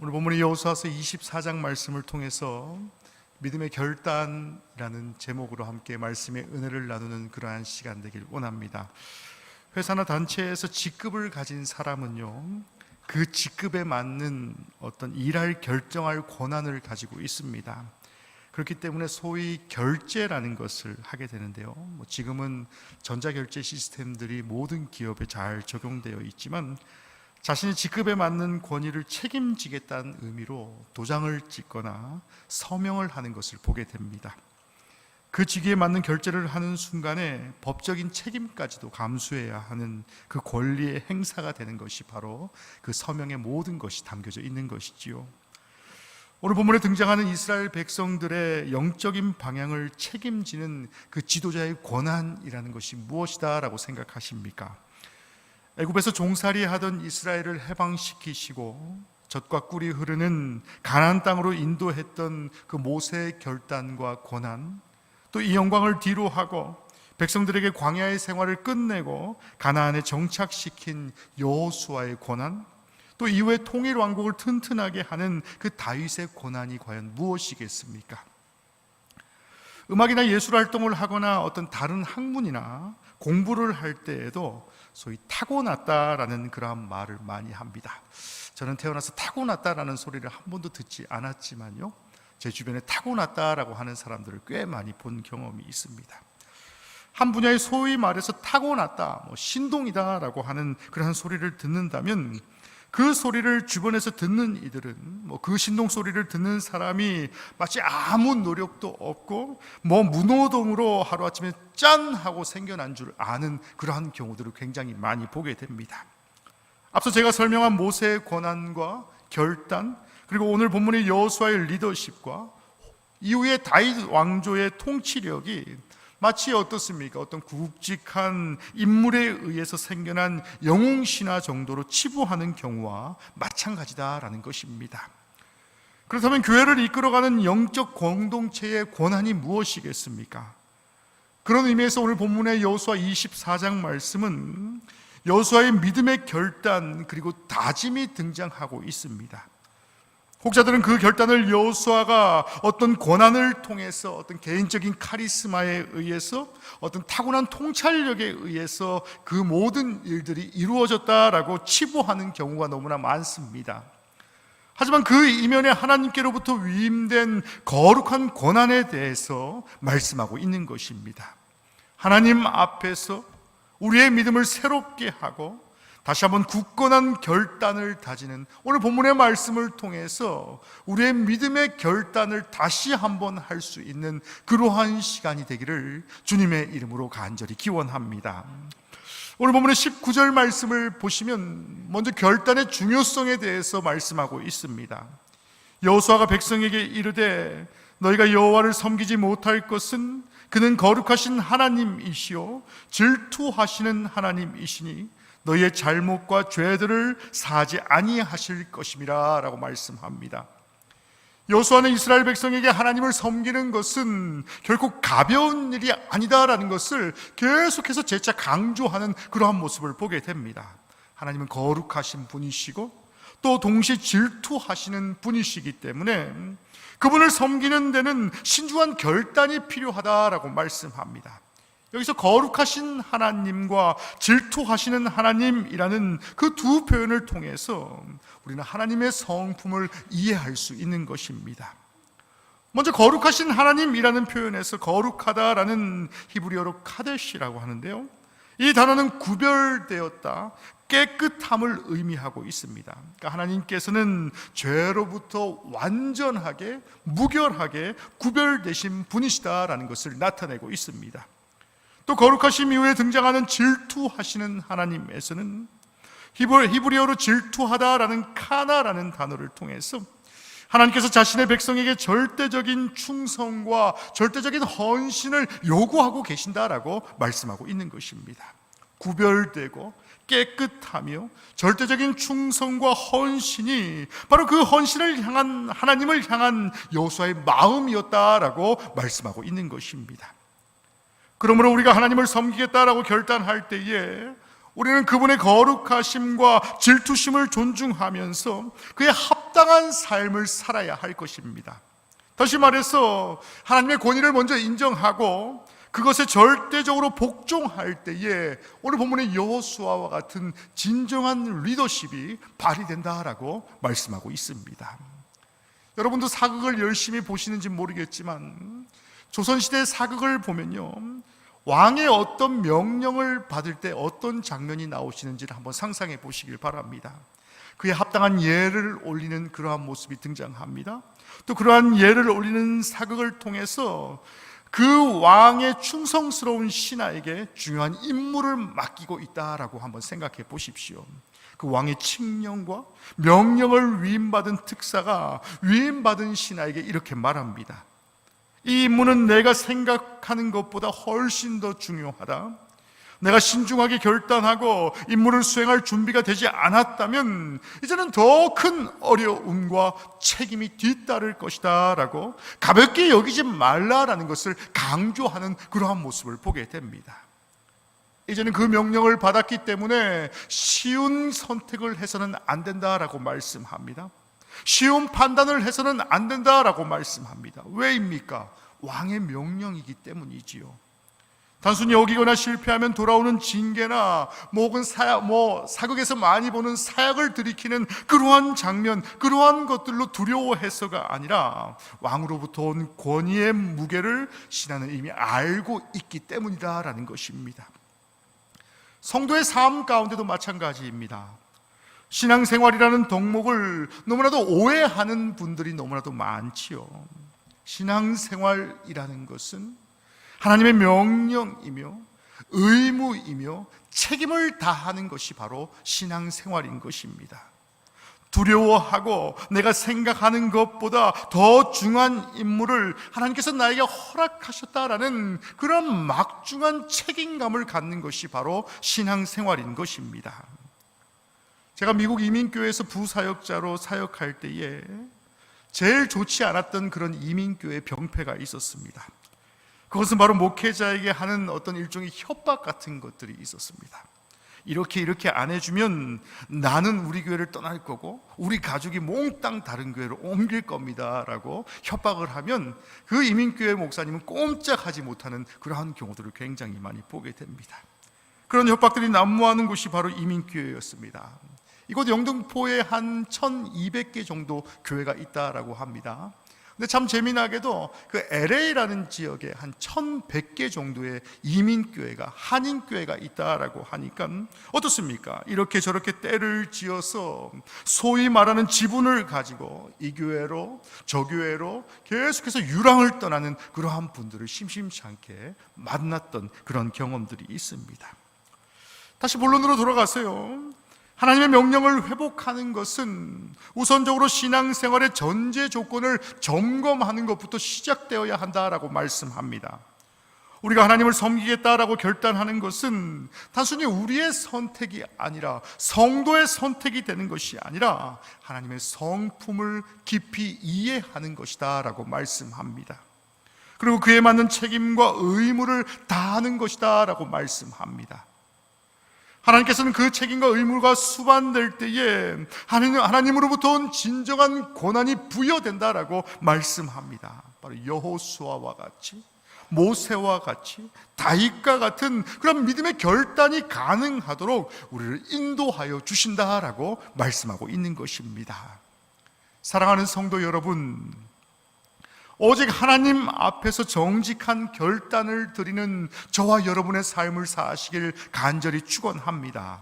오늘 본문의 여호수아서 24장 말씀을 통해서 믿음의 결단이라는 제목으로 함께 말씀의 은혜를 나누는 그러한 시간 되길 원합니다. 회사나 단체에서 직급을 가진 사람은요, 그 직급에 맞는 어떤 일할 결정할 권한을 가지고 있습니다. 그렇기 때문에 소위 결제라는 것을 하게 되는데요, 지금은 전자결제 시스템들이 모든 기업에 잘 적용되어 있지만 자신의 직급에 맞는 권위를 책임지겠다는 의미로 도장을 찍거나 서명을 하는 것을 보게 됩니다. 그 직위에 맞는 결제를 하는 순간에 법적인 책임까지도 감수해야 하는 그 권리의 행사가 되는 것이 바로 그 서명의 모든 것이 담겨져 있는 것이지요. 오늘 본문에 등장하는 이스라엘 백성들의 영적인 방향을 책임지는 그 지도자의 권한이라는 것이 무엇이다 라고 생각하십니까? 애굽에서 종살이 하던 이스라엘을 해방시키시고 젖과 꿀이 흐르는 가나안 땅으로 인도했던 그 모세의 결단과 권한, 또 이 영광을 뒤로하고 백성들에게 광야의 생활을 끝내고 가나안에 정착시킨 여호수아의 권한, 또 이후에 통일 왕국을 튼튼하게 하는 그 다윗의 권한이 과연 무엇이겠습니까? 음악이나 예술 활동을 하거나 어떤 다른 학문이나 공부를 할 때에도 소위 타고났다라는 그러한 말을 많이 합니다. 저는 태어나서 타고났다라는 소리를 한 번도 듣지 않았지만요, 제 주변에 타고났다라고 하는 사람들을 꽤 많이 본 경험이 있습니다. 한 분야에 소위 말해서 타고났다, 신동이다라고 하는 그러한 소리를 듣는다면 그 소리를 주변에서 듣는 이들은 그 신동 소리를 듣는 사람이 마치 아무 노력도 없고 무노동으로 하루아침에 짠 하고 생겨난 줄 아는 그러한 경우들을 굉장히 많이 보게 됩니다. 앞서 제가 설명한 모세의 권한과 결단, 그리고 오늘 본문의 여호수아의 리더십과 이후에 다윗 왕조의 통치력이 마치 어떻습니까? 어떤 굵직한 인물에 의해서 생겨난 영웅신화 정도로 치부하는 경우와 마찬가지다라는 것입니다. 그렇다면 교회를 이끌어가는 영적 공동체의 권한이 무엇이겠습니까? 그런 의미에서 오늘 본문의 여호수아 24장 말씀은 여호수아의 믿음의 결단 그리고 다짐이 등장하고 있습니다. 혹자들은 그 결단을 여호수아가 어떤 권한을 통해서, 어떤 개인적인 카리스마에 의해서, 어떤 타고난 통찰력에 의해서 그 모든 일들이 이루어졌다라고 치부하는 경우가 너무나 많습니다. 하지만 그 이면에 하나님께로부터 위임된 거룩한 권한에 대해서 말씀하고 있는 것입니다. 하나님 앞에서 우리의 믿음을 새롭게 하고 다시 한번 굳건한 결단을 다지는 오늘 본문의 말씀을 통해서 우리의 믿음의 결단을 다시 한번 할 수 있는 그러한 시간이 되기를 주님의 이름으로 간절히 기원합니다. 오늘 본문의 19절 말씀을 보시면 먼저 결단의 중요성에 대해서 말씀하고 있습니다. 여호수아가 백성에게 이르되 너희가 여호와를 섬기지 못할 것은 그는 거룩하신 하나님이시요 질투하시는 하나님이시니 너희의 잘못과 죄들을 사하지 아니하실 것임이라 라고 말씀합니다. 여호수아는 이스라엘 백성에게 하나님을 섬기는 것은 결코 가벼운 일이 아니다라는 것을 계속해서 재차 강조하는 그러한 모습을 보게 됩니다. 하나님은 거룩하신 분이시고 또 동시에 질투하시는 분이시기 때문에 그분을 섬기는 데는 신중한 결단이 필요하다라고 말씀합니다. 여기서 거룩하신 하나님과 질투하시는 하나님이라는 그 두 표현을 통해서 우리는 하나님의 성품을 이해할 수 있는 것입니다. 먼저 거룩하신 하나님이라는 표현에서 거룩하다라는 히브리어로 카데시라고 하는데요, 이 단어는 구별되었다, 깨끗함을 의미하고 있습니다. 그러니까 하나님께서는 죄로부터 완전하게 무결하게 구별되신 분이시다라는 것을 나타내고 있습니다. 또 거룩하심 이후에 등장하는 질투하시는 하나님에서는 히브리어로 질투하다라는 카나라는 단어를 통해서 하나님께서 자신의 백성에게 절대적인 충성과 절대적인 헌신을 요구하고 계신다라고 말씀하고 있는 것입니다. 구별되고 깨끗하며 절대적인 충성과 헌신이 바로 그 헌신을 향한, 하나님을 향한 여호수아의 마음이었다라고 말씀하고 있는 것입니다. 그러므로 우리가 하나님을 섬기겠다라고 결단할 때에 우리는 그분의 거룩하심과 질투심을 존중하면서 그에 합당한 삶을 살아야 할 것입니다. 다시 말해서 하나님의 권위를 먼저 인정하고 그것에 절대적으로 복종할 때에 오늘 본문의 여호수아와 같은 진정한 리더십이 발휘된다라고 말씀하고 있습니다. 여러분도 사극을 열심히 보시는지 모르겠지만 조선시대 사극을 보면요, 왕의 어떤 명령을 받을 때 어떤 장면이 나오시는지를 한번 상상해 보시길 바랍니다. 그에 합당한 예를 올리는 그러한 모습이 등장합니다. 또 그러한 예를 올리는 사극을 통해서 그 왕의 충성스러운 신하에게 중요한 임무를 맡기고 있다라고 한번 생각해 보십시오. 그 왕의 칙령과 명령을 위임받은 특사가 위임받은 신하에게 이렇게 말합니다. 이 임무는 내가 생각하는 것보다 훨씬 더 중요하다. 내가 신중하게 결단하고 임무를 수행할 준비가 되지 않았다면 이제는 더 큰 어려움과 책임이 뒤따를 것이다 라고 가볍게 여기지 말라라는 것을 강조하는 그러한 모습을 보게 됩니다. 이제는 그 명령을 받았기 때문에 쉬운 선택을 해서는 안 된다라고 말씀합니다. 쉬운 판단을 해서는 안 된다라고 말씀합니다. 왜입니까? 왕의 명령이기 때문이지요. 단순히 어기거나 실패하면 돌아오는 징계나 혹은 사극에서 많이 보는 사약을 들이키는 그러한 장면, 그러한 것들로 두려워해서가 아니라 왕으로부터 온 권위의 무게를 신하는 이미 알고 있기 때문이다라는 것입니다. 성도의 삶 가운데도 마찬가지입니다. 신앙생활이라는 덕목을 너무나도 오해하는 분들이 너무나도 많지요. 신앙생활이라는 것은 하나님의 명령이며 의무이며 책임을 다하는 것이 바로 신앙생활인 것입니다. 두려워하고 내가 생각하는 것보다 더 중요한 임무를 하나님께서 나에게 허락하셨다라는 그런 막중한 책임감을 갖는 것이 바로 신앙생활인 것입니다. 제가 미국 이민교회에서 부사역자로 사역할 때에 제일 좋지 않았던 그런 이민교회 병폐가 있었습니다. 그것은 바로 목회자에게 하는 어떤 일종의 협박 같은 것들이 있었습니다. 이렇게 안 해주면 나는 우리 교회를 떠날 거고 우리 가족이 몽땅 다른 교회로 옮길 겁니다 라고 협박을 하면 그 이민교회 목사님은 꼼짝하지 못하는 그러한 경우들을 굉장히 많이 보게 됩니다. 그런 협박들이 난무하는 곳이 바로 이민교회였습니다. 이곳 영등포에 한 1200개 정도 교회가 있다라고 합니다. 근데 참 재미나게도 그 LA라는 지역에 한 1100개 정도의 이민교회가, 한인교회가 있다라고 하니까 어떻습니까? 이렇게 저렇게 때를 지어서 소위 말하는 지분을 가지고 이 교회로 저 교회로 계속해서 유랑을 떠나는 그러한 분들을 심심치 않게 만났던 그런 경험들이 있습니다. 다시 본론으로 돌아가세요. 하나님의 명령을 회복하는 것은 우선적으로 신앙생활의 전제 조건을 점검하는 것부터 시작되어야 한다라고 말씀합니다. 우리가 하나님을 섬기겠다라고 결단하는 것은 단순히 우리의 선택이 아니라 성도의 선택이 되는 것이 아니라 하나님의 성품을 깊이 이해하는 것이다 라고 말씀합니다. 그리고 그에 맞는 책임과 의무를 다하는 것이다 라고 말씀합니다. 하나님께서는 그 책임과 의무가 수반될 때에 하나님으로부터 온 진정한 고난이 부여된다라고 말씀합니다. 바로 여호수아와 같이, 모세와 같이, 다윗과 같은 그런 믿음의 결단이 가능하도록 우리를 인도하여 주신다라고 말씀하고 있는 것입니다. 사랑하는 성도 여러분, 오직 하나님 앞에서 정직한 결단을 드리는 저와 여러분의 삶을 사시길 간절히 축원합니다.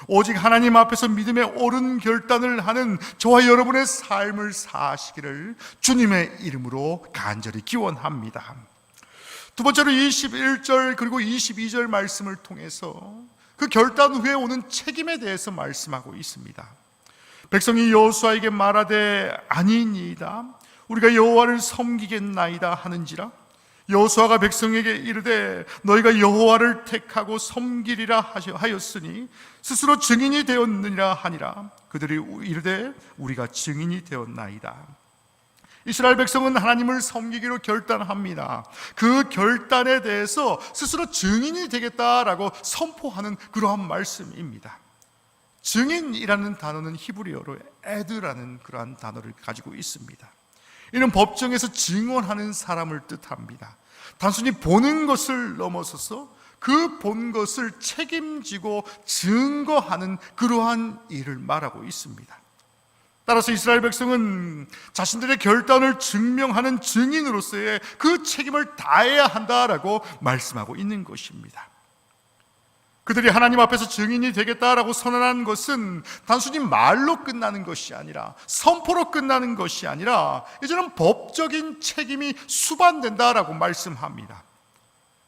오직 하나님 앞에서 믿음의 옳은 결단을 하는 저와 여러분의 삶을 사시기를 주님의 이름으로 간절히 기원합니다. 두 번째로 21절 그리고 22절 말씀을 통해서 그 결단 후에 오는 책임에 대해서 말씀하고 있습니다. 백성이 여호수아에게 말하되 아니니이다 우리가 여호와를 섬기겠나이다 하는지라 여호수아가 백성에게 이르되 너희가 여호와를 택하고 섬기리라 하였으니 스스로 증인이 되었느니라 하니라. 그들이 이르되 우리가 증인이 되었나이다. 이스라엘 백성은 하나님을 섬기기로 결단합니다. 그 결단에 대해서 스스로 증인이 되겠다라고 선포하는 그러한 말씀입니다. 증인이라는 단어는 히브리어로 에드라는 그러한 단어를 가지고 있습니다. 이는 법정에서 증언하는 사람을 뜻합니다. 단순히 보는 것을 넘어서서 그 본 것을 책임지고 증거하는 그러한 일을 말하고 있습니다. 따라서 이스라엘 백성은 자신들의 결단을 증명하는 증인으로서의 그 책임을 다해야 한다라고 말씀하고 있는 것입니다. 그들이 하나님 앞에서 증인이 되겠다라고 선언한 것은 단순히 말로 끝나는 것이 아니라, 선포로 끝나는 것이 아니라 이제는 법적인 책임이 수반된다라고 말씀합니다.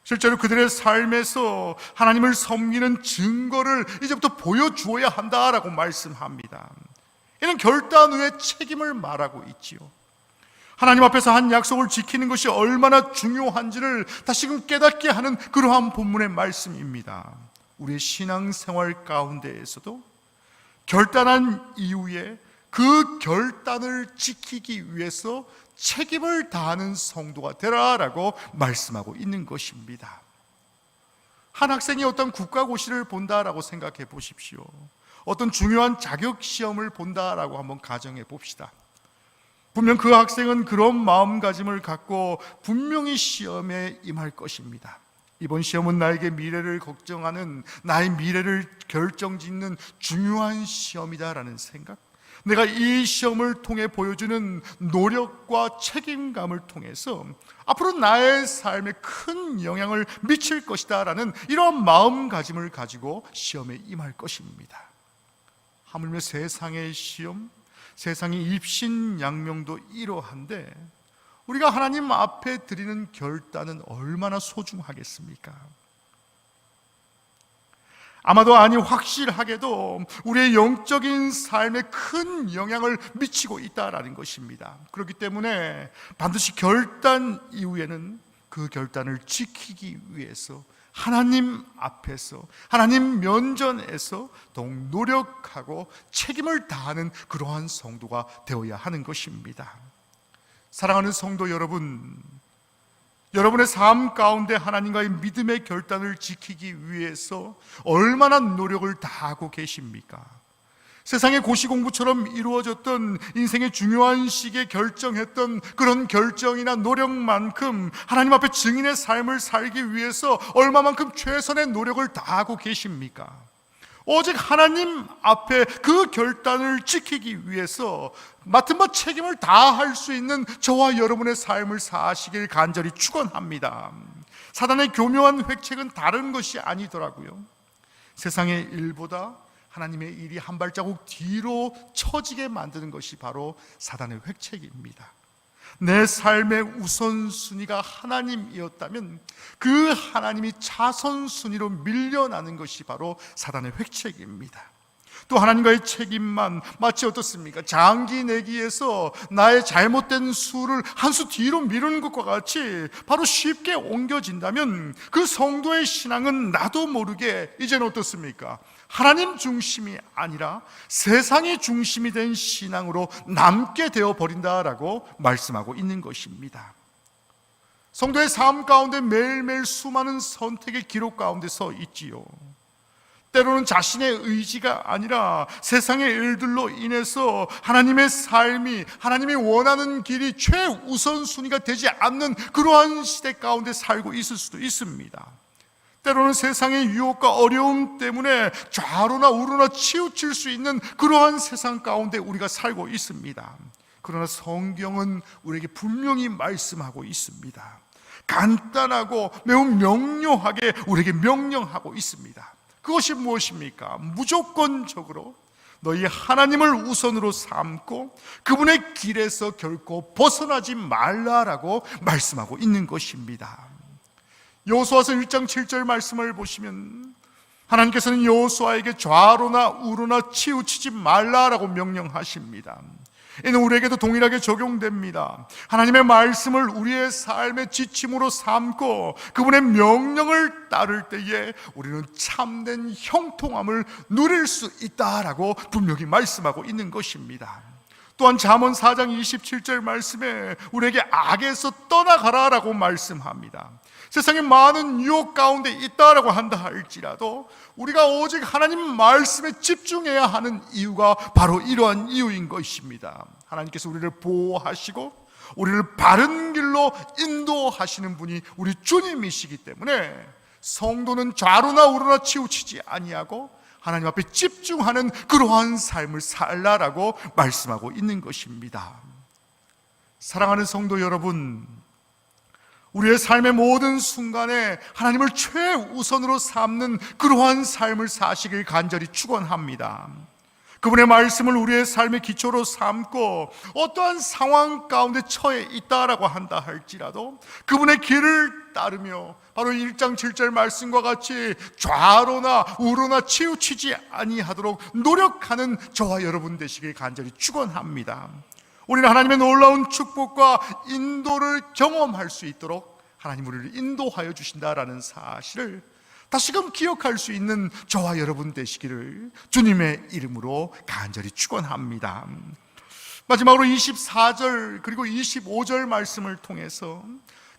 실제로 그들의 삶에서 하나님을 섬기는 증거를 이제부터 보여주어야 한다라고 말씀합니다. 이는 결단 후의 책임을 말하고 있지요. 하나님 앞에서 한 약속을 지키는 것이 얼마나 중요한지를 다시금 깨닫게 하는 그러한 본문의 말씀입니다. 우리의 신앙생활 가운데에서도 결단한 이후에 그 결단을 지키기 위해서 책임을 다하는 성도가 되라라고 말씀하고 있는 것입니다. 한 학생이 어떤 국가고시를 본다라고 생각해 보십시오. 어떤 중요한 자격시험을 본다라고 한번 가정해 봅시다. 분명 그 학생은 그런 마음가짐을 갖고 분명히 시험에 임할 것입니다. 이번 시험은 나에게 미래를 걱정하는, 나의 미래를 결정짓는 중요한 시험이다라는 생각, 내가 이 시험을 통해 보여주는 노력과 책임감을 통해서 앞으로 나의 삶에 큰 영향을 미칠 것이다라는 이런 마음가짐을 가지고 시험에 임할 것입니다. 하물며 세상의 시험, 세상의 입신양명도 이러한데 우리가 하나님 앞에 드리는 결단은 얼마나 소중하겠습니까? 아마도 아니 확실하게도 우리의 영적인 삶에 큰 영향을 미치고 있다라는 것입니다. 그렇기 때문에 반드시 결단 이후에는 그 결단을 지키기 위해서 하나님 앞에서, 하나님 면전에서 더욱 노력하고 책임을 다하는 그러한 성도가 되어야 하는 것입니다. 사랑하는 성도 여러분, 여러분의 삶 가운데 하나님과의 믿음의 결단을 지키기 위해서 얼마나 노력을 다하고 계십니까? 세상의 고시공부처럼 이루어졌던 인생의 중요한 시기에 결정했던 그런 결정이나 노력만큼 하나님 앞에 증인의 삶을 살기 위해서 얼마만큼 최선의 노력을 다하고 계십니까? 오직 하나님 앞에 그 결단을 지키기 위해서 맡은 바 책임을 다할 수 있는 저와 여러분의 삶을 사시길 간절히 축원합니다. 사단의 교묘한 획책은 다른 것이 아니더라고요. 세상의 일보다 하나님의 일이 한 발자국 뒤로 처지게 만드는 것이 바로 사단의 획책입니다. 내 삶의 우선순위가 하나님이었다면 그 하나님이 차선순위로 밀려나는 것이 바로 사단의 획책입니다. 또 하나님과의 책임만 마치 어떻습니까? 장기 내기에서 나의 잘못된 수를 한 수 뒤로 미루는 것과 같이 바로 쉽게 옮겨진다면 그 성도의 신앙은 나도 모르게 이제는 어떻습니까? 하나님 중심이 아니라 세상이 중심이 된 신앙으로 남게 되어 버린다라고 말씀하고 있는 것입니다. 성도의 삶 가운데 매일매일 수많은 선택의 기록 가운데 서 있지요. 때로는 자신의 의지가 아니라 세상의 일들로 인해서 하나님의 삶이, 하나님이 원하는 길이 최우선순위가 되지 않는 그러한 시대 가운데 살고 있을 수도 있습니다. 때로는 세상의 유혹과 어려움 때문에 좌로나 우로나 치우칠 수 있는 그러한 세상 가운데 우리가 살고 있습니다. 그러나 성경은 우리에게 분명히 말씀하고 있습니다. 간단하고 매우 명료하게 우리에게 명령하고 있습니다. 그것이 무엇입니까? 무조건적으로 너희 하나님을 우선으로 삼고 그분의 길에서 결코 벗어나지 말라라고 말씀하고 있는 것입니다. 여호수아서 1장 7절 말씀을 보시면 하나님께서는 여호수아에게 좌로나 우로나 치우치지 말라라고 명령하십니다. 이는 우리에게도 동일하게 적용됩니다. 하나님의 말씀을 우리의 삶의 지침으로 삼고 그분의 명령을 따를 때에 우리는 참된 형통함을 누릴 수 있다라고 분명히 말씀하고 있는 것입니다. 또한 잠언 4장 27절 말씀에 우리에게 악에서 떠나가라라고 말씀합니다. 세상에 많은 유혹 가운데 있다라고 한다 할지라도 우리가 오직 하나님 말씀에 집중해야 하는 이유가 바로 이러한 이유인 것입니다. 하나님께서 우리를 보호하시고 우리를 바른 길로 인도하시는 분이 우리 주님이시기 때문에 성도는 좌로나 우로나 치우치지 아니하고 하나님 앞에 집중하는 그러한 삶을 살라라고 말씀하고 있는 것입니다. 사랑하는 성도 여러분, 우리의 삶의 모든 순간에 하나님을 최우선으로 삼는 그러한 삶을 사시길 간절히 축원합니다. 그분의 말씀을 우리의 삶의 기초로 삼고 어떠한 상황 가운데 처해 있다라고 한다 할지라도 그분의 길을 따르며 바로 1장 7절 말씀과 같이 좌로나 우로나 치우치지 아니하도록 노력하는 저와 여러분 되시길 간절히 축원합니다. 우리는 하나님의 놀라운 축복과 인도를 경험할 수 있도록 하나님 우리를 인도하여 주신다라는 사실을 다시금 기억할 수 있는 저와 여러분 되시기를 주님의 이름으로 간절히 축원합니다. 마지막으로 24절 그리고 25절 말씀을 통해서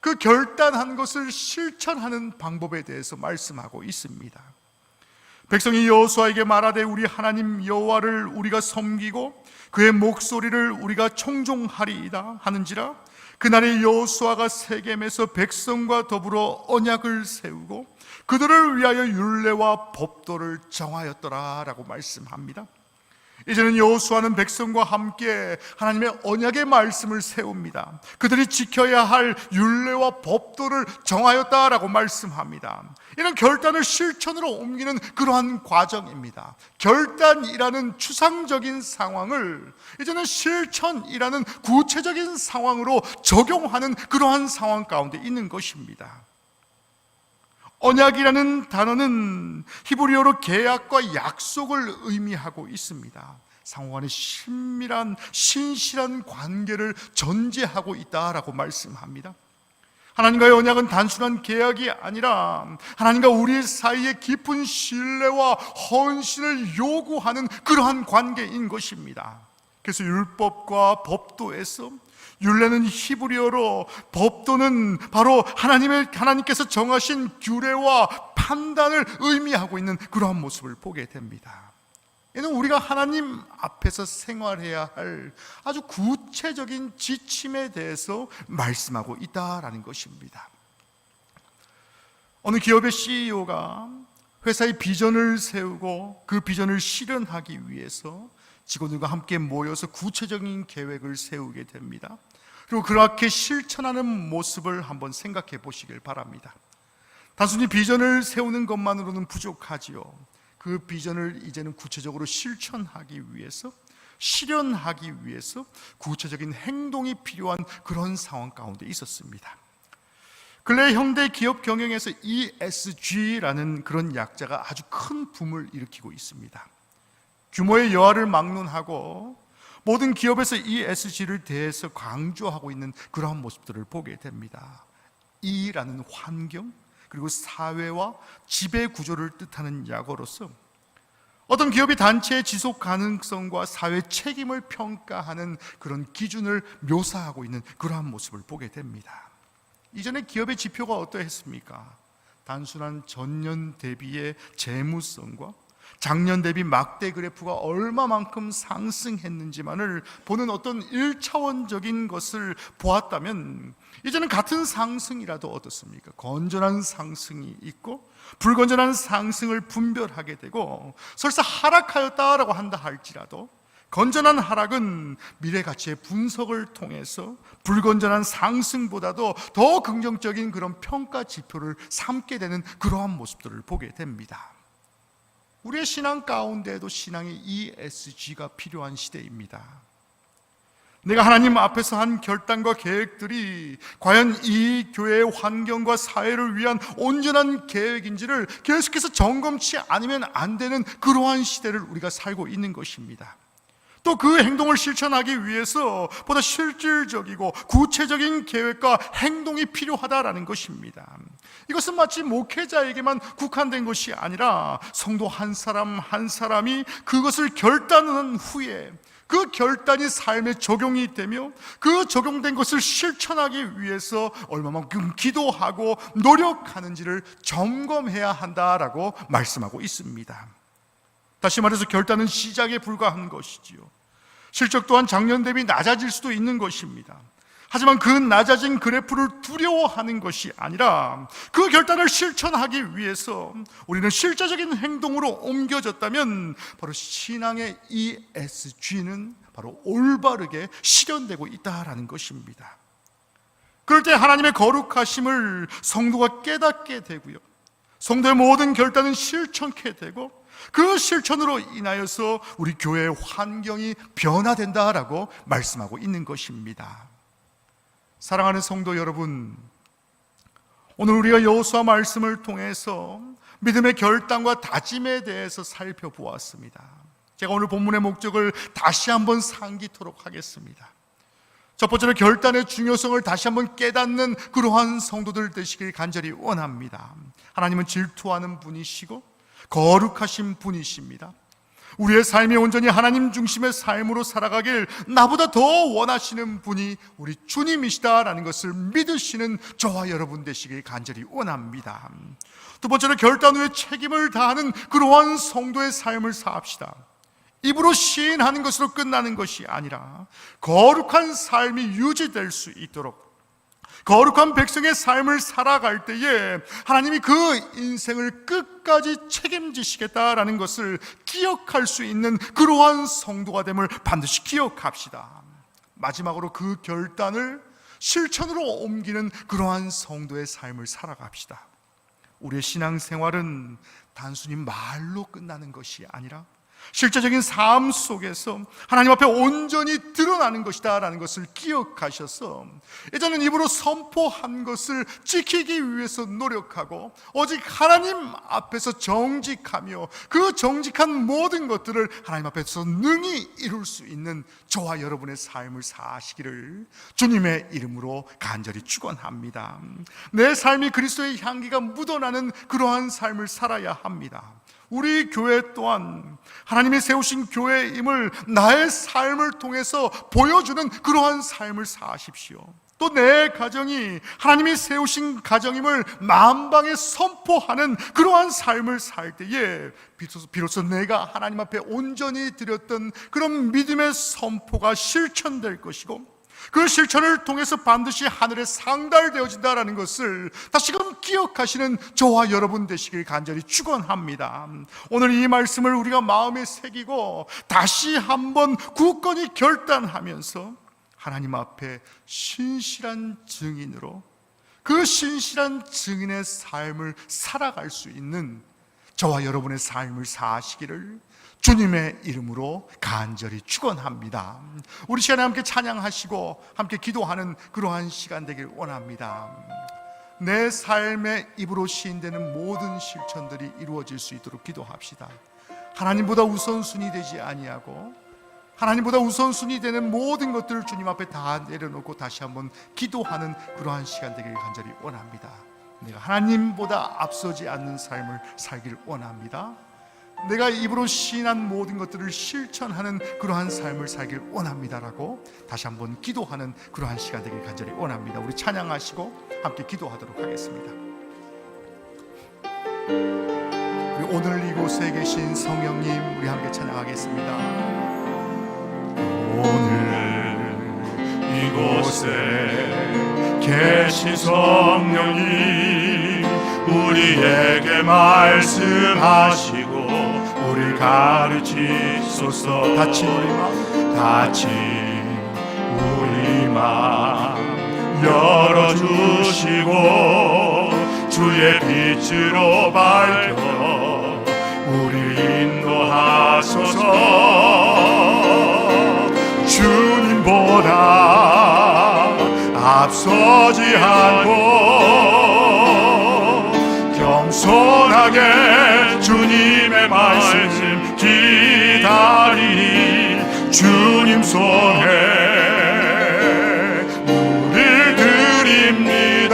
그 결단한 것을 실천하는 방법에 대해서 말씀하고 있습니다. 백성이 여호수아에게 말하되 우리 하나님 여호와를 우리가 섬기고 그의 목소리를 우리가 청종하리이다 하는지라 그날에 여호수아가 세겜에서 백성과 더불어 언약을 세우고 그들을 위하여 율례와 법도를 정하였더라 라고 말씀합니다. 이제는 여호수아는 백성과 함께 하나님의 언약의 말씀을 세웁니다. 그들이 지켜야 할 율례와 법도를 정하였다라고 말씀합니다. 이는 결단을 실천으로 옮기는 그러한 과정입니다. 결단이라는 추상적인 상황을 이제는 실천이라는 구체적인 상황으로 적용하는 그러한 상황 가운데 있는 것입니다. 언약이라는 단어는 히브리어로 계약과 약속을 의미하고 있습니다. 상호간의 친밀한 신실한 관계를 전제하고 있다라고 말씀합니다. 하나님과의 언약은 단순한 계약이 아니라 하나님과 우리 사이의 깊은 신뢰와 헌신을 요구하는 그러한 관계인 것입니다. 그래서 율법과 법도에서 율례는 히브리어로, 법도는 바로 하나님께서 정하신 규례와 판단을 의미하고 있는 그러한 모습을 보게 됩니다. 이는 우리가 하나님 앞에서 생활해야 할 아주 구체적인 지침에 대해서 말씀하고 있다라는 것입니다. 어느 기업의 CEO가 회사의 비전을 세우고 그 비전을 실현하기 위해서 직원들과 함께 모여서 구체적인 계획을 세우게 됩니다. 그리고 그렇게 실천하는 모습을 한번 생각해 보시길 바랍니다. 단순히 비전을 세우는 것만으로는 부족하지요. 그 비전을 이제는 구체적으로 실천하기 위해서, 실현하기 위해서 구체적인 행동이 필요한 그런 상황 가운데 있었습니다. 근래 현대 기업 경영에서 ESG라는 그런 약자가 아주 큰 붐을 일으키고 있습니다. 규모의 여하를 막론하고 모든 기업에서 ESG를 대해서 강조하고 있는 그러한 모습들을 보게 됩니다. E라는 환경, 그리고 사회와 지배 구조를 뜻하는 약어로서 어떤 기업이 단체의 지속 가능성과 사회 책임을 평가하는 그런 기준을 묘사하고 있는 그러한 모습을 보게 됩니다. 이전에 기업의 지표가 어떠했습니까? 단순한 전년 대비의 재무성과 작년 대비 막대 그래프가 얼마만큼 상승했는지만을 보는 어떤 1차원적인 것을 보았다면 이제는 같은 상승이라도 어떻습니까? 건전한 상승이 있고 불건전한 상승을 분별하게 되고 설사 하락하였다라고 한다 할지라도 건전한 하락은 미래 가치의 분석을 통해서 불건전한 상승보다도 더 긍정적인 그런 평가 지표를 삼게 되는 그러한 모습들을 보게 됩니다. 우리의 신앙 가운데에도 신앙의 ESG가 필요한 시대입니다. 내가 하나님 앞에서 한 결단과 계획들이 과연 이 교회의 환경과 사회를 위한 온전한 계획인지를 계속해서 점검치 않으면 안 되는 그러한 시대를 우리가 살고 있는 것입니다. 또 그 행동을 실천하기 위해서 보다 실질적이고 구체적인 계획과 행동이 필요하다라는 것입니다. 이것은 마치 목회자에게만 국한된 것이 아니라 성도 한 사람 한 사람이 그것을 결단한 후에 그 결단이 삶에 적용이 되며 그 적용된 것을 실천하기 위해서 얼마만큼 기도하고 노력하는지를 점검해야 한다라고 말씀하고 있습니다. 다시 말해서 결단은 시작에 불과한 것이지요. 실적 또한 작년 대비 낮아질 수도 있는 것입니다. 하지만 그 낮아진 그래프를 두려워하는 것이 아니라 그 결단을 실천하기 위해서 우리는 실제적인 행동으로 옮겨졌다면 바로 신앙의 ESG는 바로 올바르게 실현되고 있다라는 것입니다. 그럴 때 하나님의 거룩하심을 성도가 깨닫게 되고요, 성도의 모든 결단은 실천케 되고 그 실천으로 인하여서 우리 교회의 환경이 변화된다라고 말씀하고 있는 것입니다. 사랑하는 성도 여러분, 오늘 우리가 여호수아 말씀을 통해서 믿음의 결단과 다짐에 대해서 살펴보았습니다. 제가 오늘 본문의 목적을 다시 한번 상기토록 하겠습니다. 첫 번째로 결단의 중요성을 다시 한번 깨닫는 그러한 성도들 되시길 간절히 원합니다. 하나님은 질투하는 분이시고 거룩하신 분이십니다. 우리의 삶이 온전히 하나님 중심의 삶으로 살아가길 나보다 더 원하시는 분이 우리 주님이시다라는 것을 믿으시는 저와 여러분 되시길 간절히 원합니다. 두 번째로 결단 후에 책임을 다하는 그러한 성도의 삶을 사합시다. 입으로 시인하는 것으로 끝나는 것이 아니라 거룩한 삶이 유지될 수 있도록, 거룩한 백성의 삶을 살아갈 때에 하나님이 그 인생을 끝까지 책임지시겠다라는 것을 기억할 수 있는 그러한 성도가 됨을 반드시 기억합시다. 마지막으로 그 결단을 실천으로 옮기는 그러한 성도의 삶을 살아갑시다. 우리의 신앙생활은 단순히 말로 끝나는 것이 아니라 실제적인 삶 속에서 하나님 앞에 온전히 드러나는 것이다 라는 것을 기억하셔서 이제는 입으로 선포한 것을 지키기 위해서 노력하고 오직 하나님 앞에서 정직하며 그 정직한 모든 것들을 하나님 앞에서 능히 이룰 수 있는 저와 여러분의 삶을 사시기를 주님의 이름으로 간절히 축원합니다. 내 삶이 그리스도의 향기가 묻어나는 그러한 삶을 살아야 합니다. 우리 교회 또한 하나님이 세우신 교회임을 나의 삶을 통해서 보여주는 그러한 삶을 사십시오. 또 내 가정이 하나님이 세우신 가정임을 만방에 선포하는 그러한 삶을 살 때에 비로소 내가 하나님 앞에 온전히 드렸던 그런 믿음의 선포가 실천될 것이고 그 실천을 통해서 반드시 하늘에 상달되어진다라는 것을 다시금 기억하시는 저와 여러분 되시길 간절히 축원합니다. 오늘 이 말씀을 우리가 마음에 새기고 다시 한번 굳건히 결단하면서 하나님 앞에 신실한 증인으로 그 신실한 증인의 삶을 살아갈 수 있는 저와 여러분의 삶을 사시기를 주님의 이름으로 간절히 축원합니다. 우리 시간에 함께 찬양하시고 함께 기도하는 그러한 시간 되길 원합니다. 내 삶의 입으로 시인되는 모든 실천들이 이루어질 수 있도록 기도합시다. 하나님보다 우선순위 되지 아니하고 하나님보다 우선순위 되는 모든 것들을 주님 앞에 다 내려놓고 다시 한번 기도하는 그러한 시간 되길 간절히 원합니다. 내가 하나님보다 앞서지 않는 삶을 살길 원합니다. 내가 입으로 시인한 모든 것들을 실천하는 그러한 삶을 살길 원합니다라고 다시 한번 기도하는 그러한 시간 되길 간절히 원합니다. 우리 찬양하시고 함께 기도하도록 하겠습니다. 우리 오늘 이곳에 계신 성령님, 우리 함께 찬양하겠습니다. 오늘 이곳에 계신 성령님, 우리에게 말씀하시고 우리 가르치소서. 다친 우리 마음 열어주시고 주의 빛으로 밝혀 우리 인도하소서. 주님보다 앞서지 않고 겸손하게 주님의 말씀 기다리니 주님 손에 우릴 드립니다.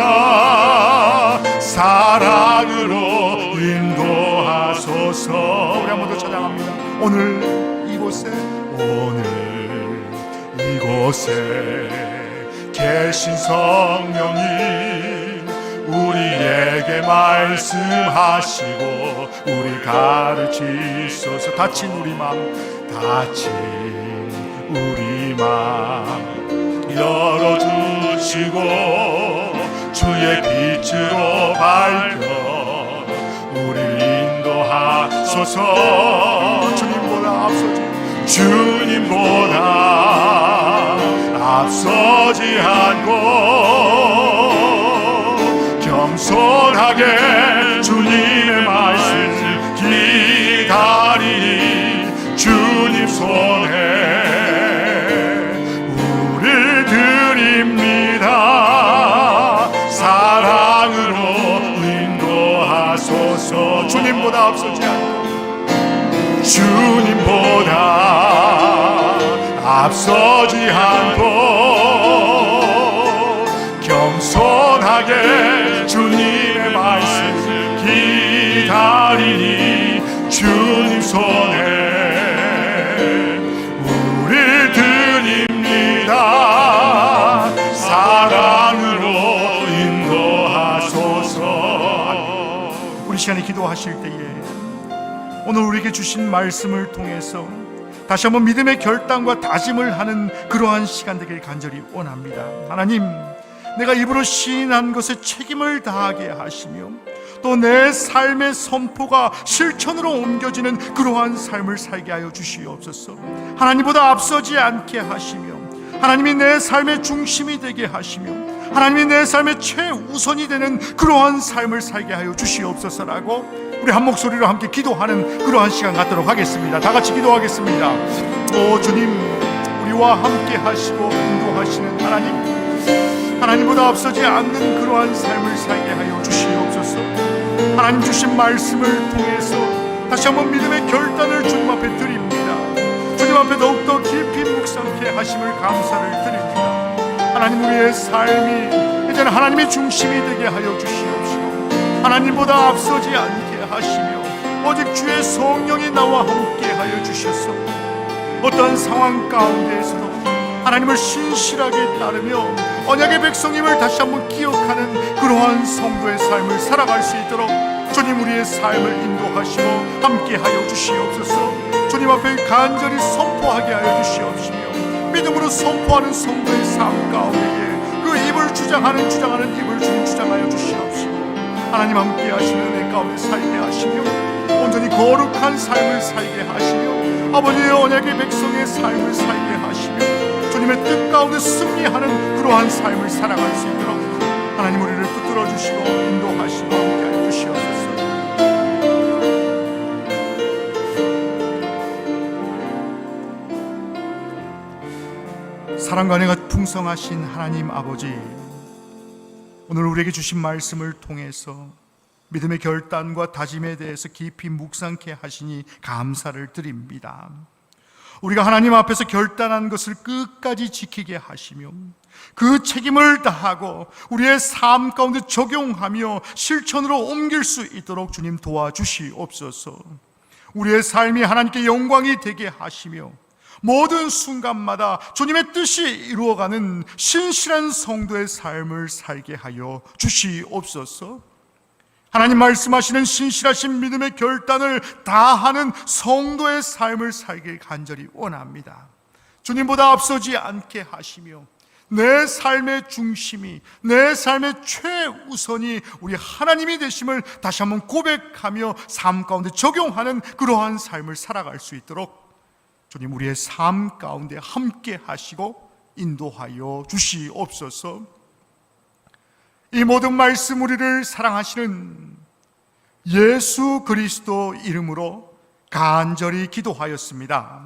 사랑으로 인도하소서. 우리 한 번 더 찬양합니다. 오늘 이곳에 오늘 이곳에 계신 성령님 우리에게 말씀하시고 우리 가르치소서. 다친 우리 맘 열어주시고 주의 빛으로 밝혀 우리를 인도하소서. 주님보다 앞서지 않고 겸손하게 주님의 말씀 기다리니 주님 손에 우리를 드립니다. 사랑으로 인도하소서. 주님보다 앞서지 않고 앞서지 않고 겸손하게 주님의 말씀 기다리니 주님 손에 우리 드립니다. 사랑으로 인도하소서. 우리 시간에 기도하실 때에 오늘 우리에게 주신 말씀을 통해서 다시 한번 믿음의 결단과 다짐을 하는 그러한 시간 되길 간절히 원합니다. 하나님, 내가 입으로 시인한 것에 책임을 다하게 하시며 또 내 삶의 선포가 실천으로 옮겨지는 그러한 삶을 살게 하여 주시옵소서. 하나님보다 앞서지 않게 하시며 하나님이 내 삶의 중심이 되게 하시며 하나님이 내 삶의 최우선이 되는 그러한 삶을 살게 하여 주시옵소서라고 우리 한 목소리로 함께 기도하는 그러한 시간 갖도록 하겠습니다. 다 같이 기도하겠습니다. 오 주님, 우리와 함께 하시고 인도하시는 하나님보다 앞서지 않는 그러한 삶을 살게 하여 주시옵소서. 하나님 주신 말씀을 통해서 다시 한번 믿음의 결단을 주님 앞에 드립니다. 주님 앞에 더욱더 깊이 묵상케 하심을 감사를 드립니다. 하나님, 우리의 삶이 이제는 하나님의 중심이 되게 하여 주시옵시고 하나님보다 앞서지 않게 하시며 오직 주의 성령이 나와 함께 하여 주셔서 어떠한 상황 가운데에서도 하나님을 신실하게 따르며 언약의 백성임을 다시 한번 기억하는 그러한 성도의 삶을 살아갈 수 있도록 주님 우리의 삶을 인도하시고 함께 하여 주시옵소서. 주님 앞에 간절히 선포하게 하여 주시옵시며 믿음으로 선포하는 성도의 삶 가운데에 그 입을 주장하는 입을 주님 주장하여 주시옵시고 하나님 함께 하시는 은혜 가운데 살게 하시며 온전히 거룩한 삶을 살게 하시며 아버지의 언약의 백성의 삶을 살게 하시며 주님의 뜻 가운데 승리하는 그러한 삶을 살아갈 수 있도록 하나님 우리를 붙들어 주시고 인도하시고 함께하여 주시옵소서. 사랑과 은혜가 풍성하신 하나님 아버지, 오늘 우리에게 주신 말씀을 통해서 믿음의 결단과 다짐에 대해서 깊이 묵상케 하시니 감사를 드립니다. 우리가 하나님 앞에서 결단한 것을 끝까지 지키게 하시며 그 책임을 다하고 우리의 삶 가운데 적용하며 실천으로 옮길 수 있도록 주님 도와주시옵소서. 우리의 삶이 하나님께 영광이 되게 하시며 모든 순간마다 주님의 뜻이 이루어가는 신실한 성도의 삶을 살게 하여 주시옵소서. 하나님 말씀하시는 신실하신 믿음의 결단을 다하는 성도의 삶을 살길 간절히 원합니다. 주님보다 앞서지 않게 하시며 내 삶의 중심이, 내 삶의 최우선이 우리 하나님이 되심을 다시 한번 고백하며 삶 가운데 적용하는 그러한 삶을 살아갈 수 있도록 주님 우리의 삶 가운데 함께 하시고 인도하여 주시옵소서. 이 모든 말씀 우리를 사랑하시는 예수 그리스도 이름으로 간절히 기도하였습니다.